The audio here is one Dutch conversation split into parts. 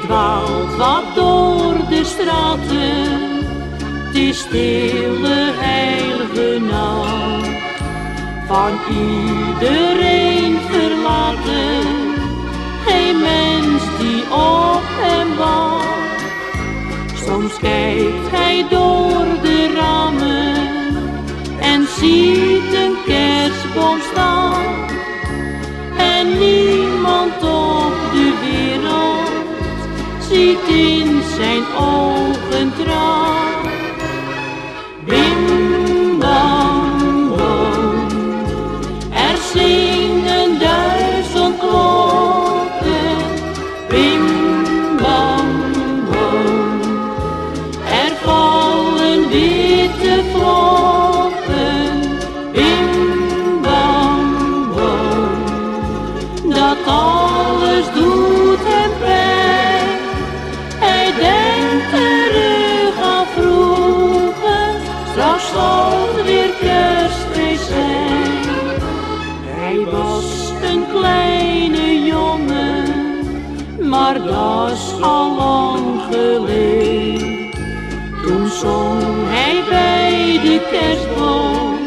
dwaalt wat door de straten, het is stille heilige nacht. Van iedereen verlaten, geen mens die op hem wacht. Soms kijkt hij door de ramen en ziet een kerstboom staan. En niemand op de wereld ziet in zijn ogen traan. Bim bam bom, er zingen 1000 klokken. Bim bam bom, er vallen witte vlokken. Bim bam bom, dat alles doet hem pijn. Hij denkt terug aan vroeger, straks zal het weer kerstfeest zijn. Hij was een kleine jongen, maar dat is al lang geleden. Toen zong hij bij de kerstboom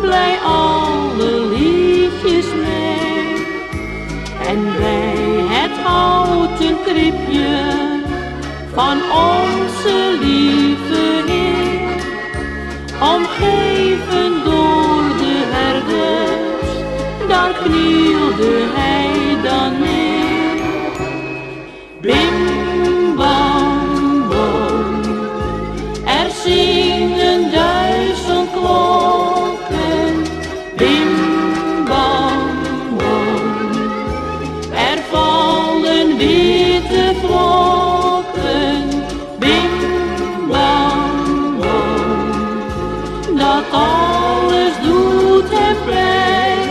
blij alle liedjes mee. En bij het houten kribje van onze lieve Heer, omgeven door de herders, daar knielde hij dan neer. Bim bam bom, er zingen 1000 klokken. Bim bam bom, er vallen witte vlokken. Bim bam bom, dat alles doet hem pijn.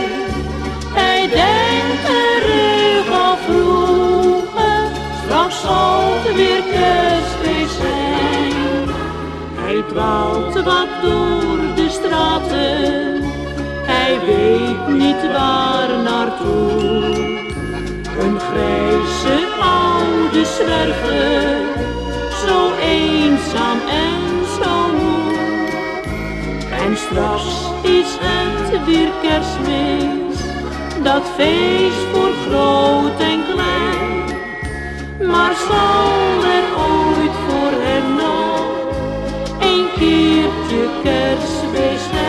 Hij denkt terug aan vroeger, straks zal het weer kerstfeest zijn. Hij dwaalt wat door de straten, hij weet niet waar naartoe. Een grijze oude zwerver, zo eenzaam en zo moe. En straks is het weer kerstmis, dat feest voor groot en klein. Maar zal er ooit voor hem nog een keertje kerstfeest zijn?